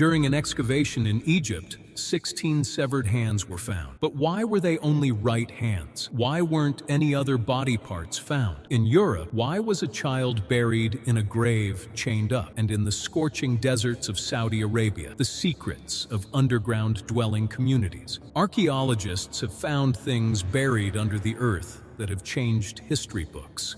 During an excavation in Egypt, 16 severed hands were found. But why were they only right hands? Why weren't any other body parts found? In Europe, why was a child buried in a grave chained up? And in the scorching deserts of Saudi Arabia, the secrets of underground dwelling communities. Archaeologists have found things buried under the earth that have changed history books.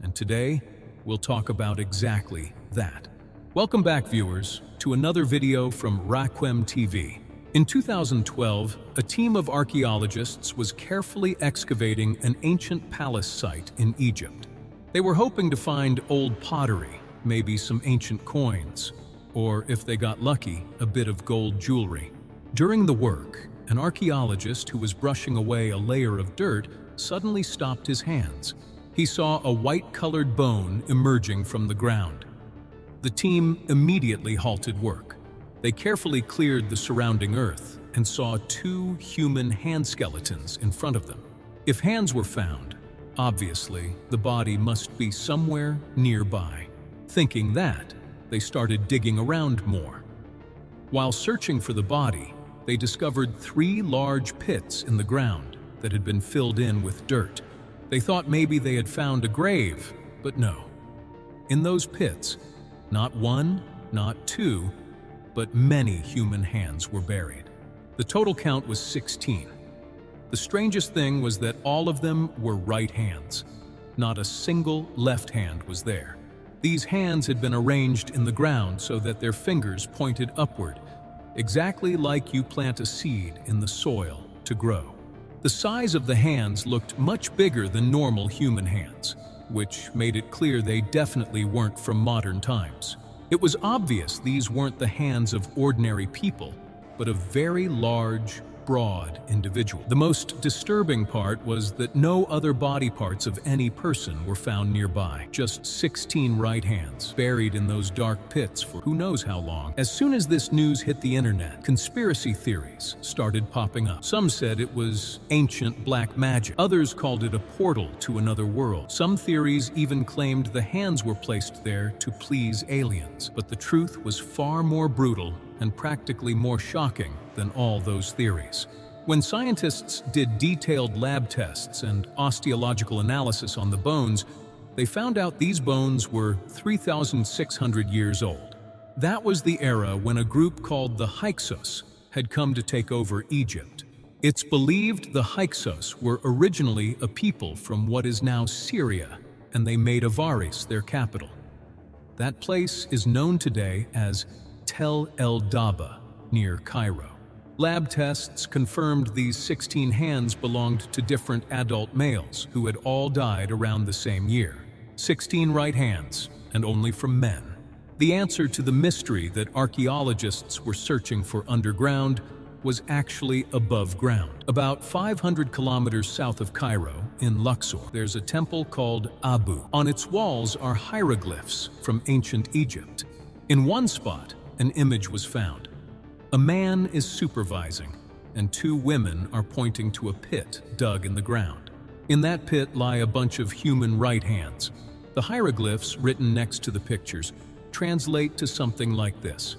And today, we'll talk about exactly that. Welcome back, viewers, to another video from Raquem TV. In 2012, a team of archaeologists was carefully excavating an ancient palace site in Egypt. They were hoping to find old pottery, maybe some ancient coins, or if they got lucky, a bit of gold jewelry. During the work, an archaeologist who was brushing away a layer of dirt suddenly stopped his hands. He saw a white-colored bone emerging from the ground. The team immediately halted work. They carefully cleared the surrounding earth and saw two human hand skeletons in front of them. If hands were found, obviously, the body must be somewhere nearby. Thinking that, they started digging around more. While searching for the body, they discovered 3 large pits in the ground that had been filled in with dirt. They thought maybe they had found a grave, but no. In those pits, not 1, not 2, but many human hands were buried. The total count was 16. The strangest thing was that all of them were right hands. Not a single left hand was there. These hands had been arranged in the ground so that their fingers pointed upward, exactly like you plant a seed in the soil to grow. The size of the hands looked much bigger than normal human hands, which made it clear they definitely weren't from modern times. It was obvious these weren't the hands of ordinary people, but of very large, broad individuals. The most disturbing part was that no other body parts of any person were found nearby. Just 16 right hands, buried in those dark pits for who knows how long. As soon as this news hit the internet, conspiracy theories started popping up. Some said it was ancient black magic. Others called it a portal to another world. Some theories even claimed the hands were placed there to please aliens. But the truth was far more brutal and practically more shocking than all those theories. When scientists did detailed lab tests and osteological analysis on the bones, they found out these bones were 3,600 years old. That was the era when a group called the Hyksos had come to take over Egypt. It's believed the Hyksos were originally a people from what is now Syria, and they made Avaris their capital. That place is known today as Tel El Daba, near Cairo. Lab tests confirmed these 16 hands belonged to different adult males who had all died around the same year. 16 right hands, and only from men. The answer to the mystery that archaeologists were searching for underground was actually above ground. About 500 kilometers south of Cairo, in Luxor, there's a temple called Abu. On its walls are hieroglyphs from ancient Egypt. In one spot, an image was found. A man is supervising, and 2 women are pointing to a pit dug in the ground. In that pit lie a bunch of human right hands. The hieroglyphs written next to the pictures translate to something like this.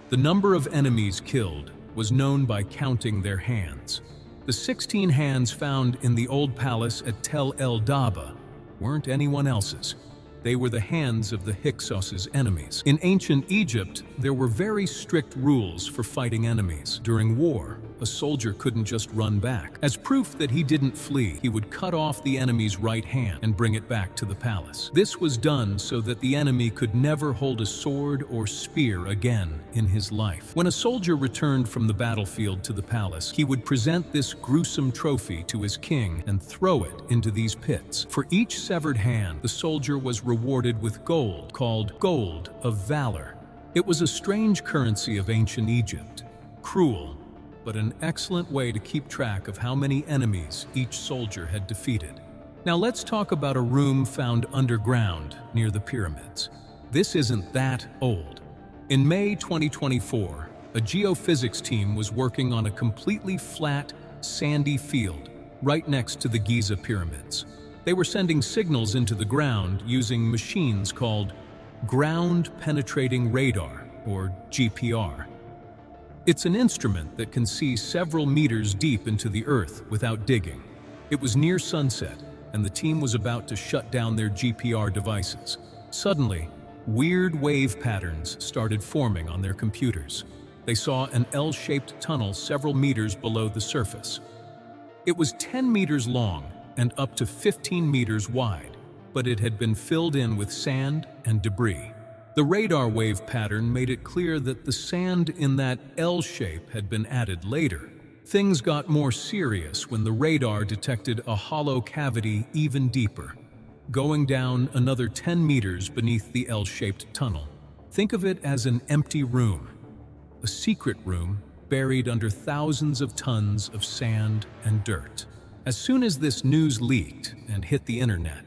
The number of enemies killed was known by counting their hands. The 16 hands found in the old palace at Tel El Daba weren't anyone else's. They were the hands of the Hyksos' enemies. In ancient Egypt, there were very strict rules for fighting enemies. During war, a soldier couldn't just run back. As proof that he didn't flee, he would cut off the enemy's right hand and bring it back to the palace. This was done so that the enemy could never hold a sword or spear again in his life. When a soldier returned from the battlefield to the palace, he would present this gruesome trophy to his king and throw it into these pits. For each severed hand, the soldier was rewarded with gold, called gold of valor. It was a strange currency of ancient Egypt. Cruel, but an excellent way to keep track of how many enemies each soldier had defeated. Now let's talk about a room found underground near the pyramids. This isn't that old. In May 2024, a geophysics team was working on a completely flat, sandy field right next to the Giza Pyramids. They were sending signals into the ground using machines called ground-penetrating radar, or GPR. It's an instrument that can see several meters deep into the earth without digging. It was near sunset, and the team was about to shut down their GPR devices. Suddenly, weird wave patterns started forming on their computers. They saw an L-shaped tunnel several meters below the surface. It was 10 meters long and up to 15 meters wide, but it had been filled in with sand and debris. The radar wave pattern made it clear that the sand in that L shape had been added later. Things got more serious when the radar detected a hollow cavity even deeper, going down another 10 meters beneath the L-shaped tunnel. Think of it as an empty room, a secret room buried under thousands of tons of sand and dirt. As soon as this news leaked and hit the internet,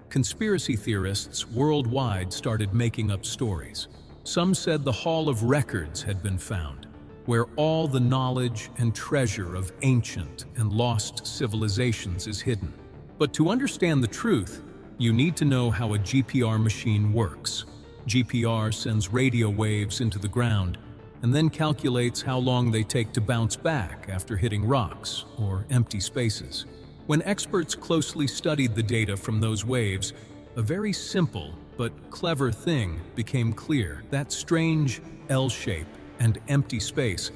conspiracy theorists worldwide started making up stories. Some said the Hall of Records had been found, where all the knowledge and treasure of ancient and lost civilizations is hidden. But to understand the truth, you need to know how a GPR machine works. GPR sends radio waves into the ground and then calculates how long they take to bounce back after hitting rocks or empty spaces. When experts closely studied the data from those waves, a very simple but clever thing became clear. That strange L shape and empty space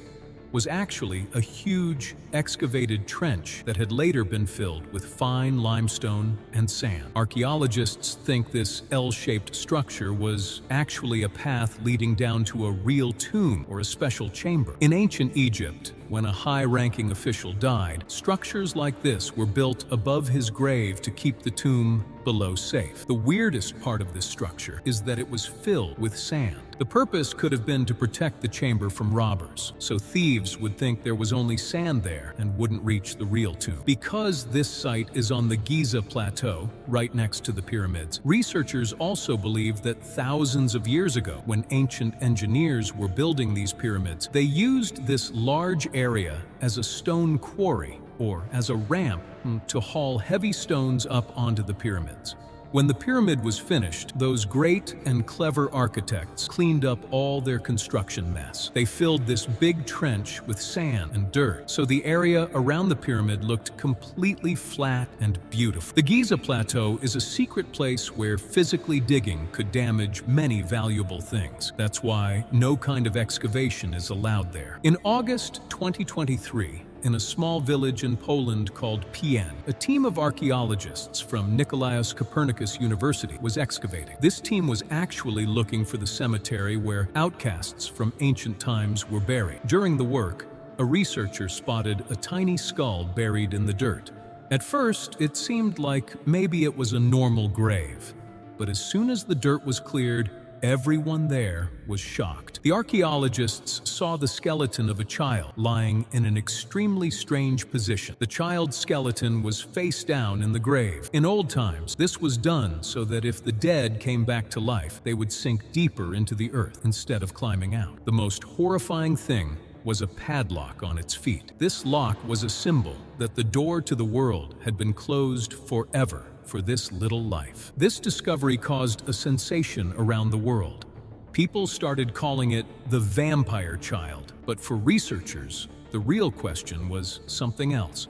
was actually a huge excavated trench that had later been filled with fine limestone and sand. Archaeologists think this L-shaped structure was actually a path leading down to a real tomb or a special chamber. In ancient Egypt, when a high-ranking official died, structures like this were built above his grave to keep the tomb below safe. The weirdest part of this structure is that it was filled with sand. The purpose could have been to protect the chamber from robbers, so thieves would think there was only sand there and wouldn't reach the real tomb. Because this site is on the Giza Plateau, right next to the pyramids, researchers also believe that thousands of years ago, when ancient engineers were building these pyramids, they used this large area as a stone quarry or as a ramp to haul heavy stones up onto the pyramids. When the pyramid was finished, those great and clever architects cleaned up all their construction mess. They filled this big trench with sand and dirt, so the area around the pyramid looked completely flat and beautiful. The Giza Plateau is a secret place where physically digging could damage many valuable things. That's why no kind of excavation is allowed there. In August 2023, in a small village in Poland called Pien, a team of archaeologists from Nicolaus Copernicus University was excavating. This team was actually looking for the cemetery where outcasts from ancient times were buried. During the work, a researcher spotted a tiny skull buried in the dirt. At first, it seemed like maybe it was a normal grave, but as soon as the dirt was cleared, everyone there was shocked. The archaeologists saw the skeleton of a child lying in an extremely strange position. The child's skeleton was face down in the grave. In old times, this was done so that if the dead came back to life, they would sink deeper into the earth instead of climbing out. The most horrifying thing was a padlock on its feet. This lock was a symbol that the door to the world had been closed forever for this little life. This discovery caused a sensation around the world. People started calling it the vampire child, but for researchers, the real question was something else.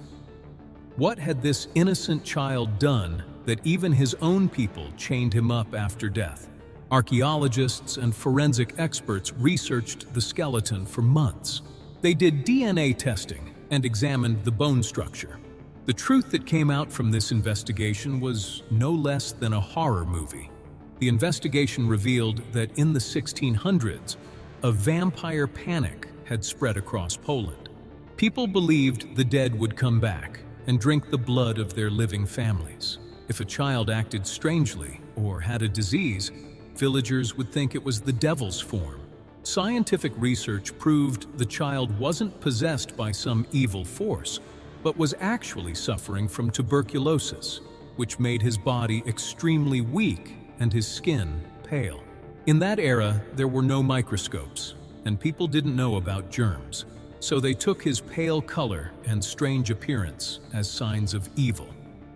What had this innocent child done that even his own people chained him up after death? Archaeologists and forensic experts researched the skeleton for months. They did DNA testing and examined the bone structure. The truth that came out from this investigation was no less than a horror movie. The investigation revealed that in the 1600s, a vampire panic had spread across Poland. People believed the dead would come back and drink the blood of their living families. If a child acted strangely or had a disease, villagers would think it was the devil's form. Scientific research proved the child wasn't possessed by some evil force, but was actually suffering from tuberculosis, which made his body extremely weak and his skin pale. In that era, there were no microscopes, and people didn't know about germs, so they took his pale color and strange appearance as signs of evil.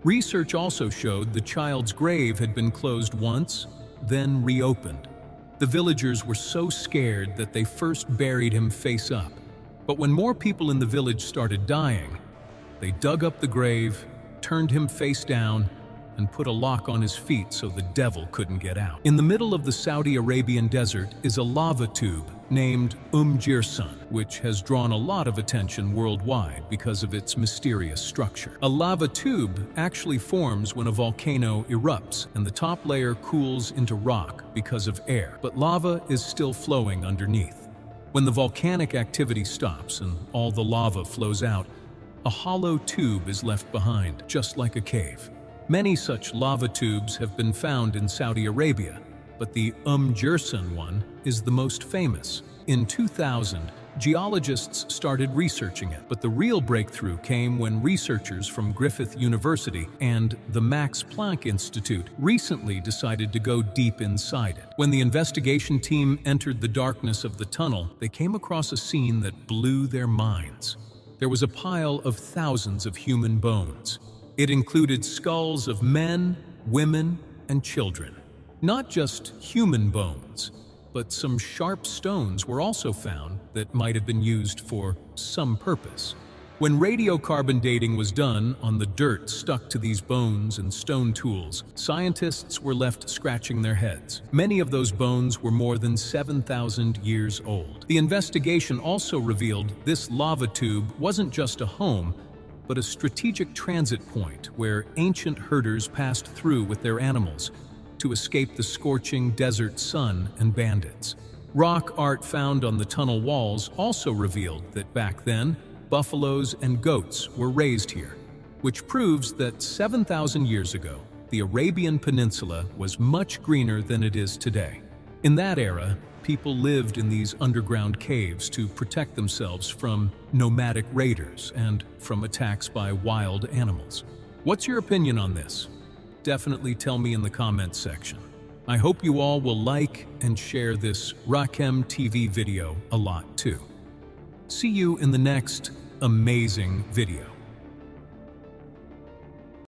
Research also showed the child's grave had been closed once, then reopened. The The villagers were so scared that they first buried him face up. But when more people in the village started dying, they dug up the grave, turned him face down, and put a lock on his feet so the devil couldn't get out. In the middle of the Saudi Arabian desert is a lava tube named Girsan, which has drawn a lot of attention worldwide because of its mysterious structure. A lava tube actually forms when a volcano erupts and the top layer cools into rock because of air, but lava is still flowing underneath. When the volcanic activity stops and all the lava flows out, a hollow tube is left behind, just like a cave. Many such lava tubes have been found in Saudi Arabia, but the Girsan one is the most famous. In 2000, geologists started researching it, but the real breakthrough came when researchers from Griffith University and the Max Planck Institute recently decided to go deep inside it. When the investigation team entered the darkness of the tunnel, they came across a scene that blew their minds. There was a pile of thousands of human bones. It included skulls of men, women, and children. Not just human bones, but some sharp stones were also found that might have been used for some purpose. When radiocarbon dating was done on the dirt stuck to these bones and stone tools, scientists were left scratching their heads. Many of those bones were more than 7,000 years old. The investigation also revealed this lava tube wasn't just a home, but a strategic transit point where ancient herders passed through with their animals to escape the scorching desert sun and bandits. Rock art found on the tunnel walls also revealed that back then, buffaloes and goats were raised here, which proves that 7,000 years ago, the Arabian Peninsula was much greener than it is today. In that era, people lived in these underground caves to protect themselves from nomadic raiders and from attacks by wild animals. What's your opinion on this? Definitely tell me in the comments section. I hope you all will like and share this Rakem TV video a lot too. See you in the next amazing video.